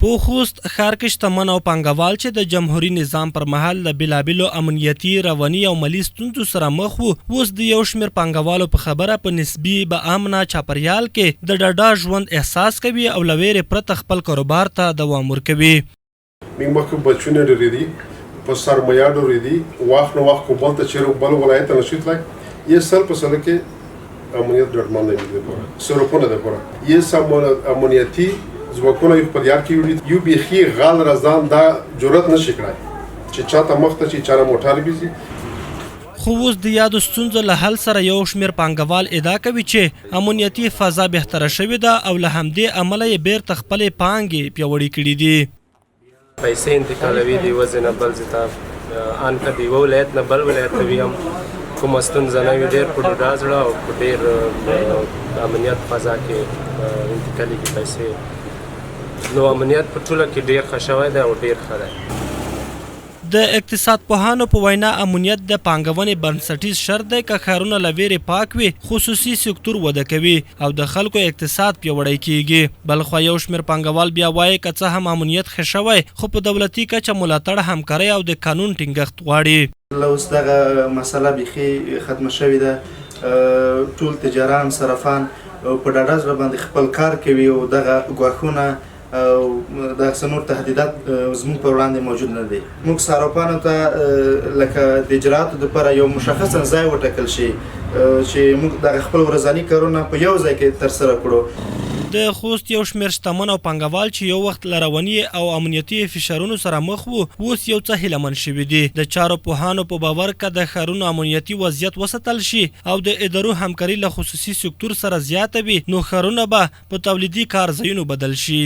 په خوست ښار کې شتمن او پانګوال چې د جمهوریت نظام پر مهال د بېلابېلو امنیتي، رواني او مالي ستونزو سره مخ وو، اوس د یو شمېر پانګوالو په خبره په نسبي به امنه چاپریال کې د ډاډه ژوند احساس کوي او له ویرې پرته خپل کاروبار ته دوام ورکوي. موږ مخکې بچونه ډېرې دي، په سرمایه ډېرې دي، وخت نه وخت کوبل ته چیرې بل ولایت ته نشي تللی. یه سال په سال کې امنیت ډاډمن نه وي دپاره سرکونه دپاره یه سم امنیتي ځواکونه یو په دیار کې وړي یو بیخي غال رضان دا جرأت نشي کړای چې چاته مخ ته چې چاره موټر بيزي. خو اوس د یادو ستونزو له حل سره یو شمېر پانګوال ادعا کوي چې امنیتي فضا بهتره شوې ده او له همدې امله یې بیرته خپلې پانګې پیاوړې کړي دي. پیسې انتقالوي د یوه ځای نه بل ځای ته ان که د یوه ولایت نه بل ولایت ته وي هم کومه ستونزه نه وي، ډېر په ډاډه زړه او په ډېر امنیت فضا کې انتقالېږي پیسې. نو امنیت په ټوله کې ډېر ښه شوی دی او ډېر ښه دی. د اقتصاد پوهانو په وینا امنیت د پانګونې بنسټیز شرط دی که ښارونه له ویرې پاک وي، خصوصي سکتور وده کوي او د خلکو اقتصاد پیاوړی کیږي. بلخوا یو شمېر پانګوال بیا وایي که څه هم امنیت ښه شوی خو په دولتي کچه ملاتړ، همکارۍ او د قانون ټینګښت غواړي. اوس دغه مسله بیخي ختمه شوې ده، ټول تجاران صرافان په ډاډه زړه باندې خپل کار کوي او دغه ګواښونه او دغه نور تهدیدات زموږ په وړاندې موجود نه دي. موږ صرافانو ته لکه د اجرااتو دپاره یو مشخص ځای وټاکل شي چې موږ دغه خپل ورځني کارونه په یو ځای کې ترسره کړو. د خوست یو شمېر شتمن او پانګوال چې یو وخت له رواني او امنیتي فشارونو سره مخ وو، اوس یو څه هیلهمن شوي دي. د چارو پوهانو په باور که د ښارونو امنیتي وضعیت وساتل شي او د ادارو همکاري له خصوصي سکتور سره زیاته وي، نو ښارونه به په تولیدي کارځایونو بدل شي.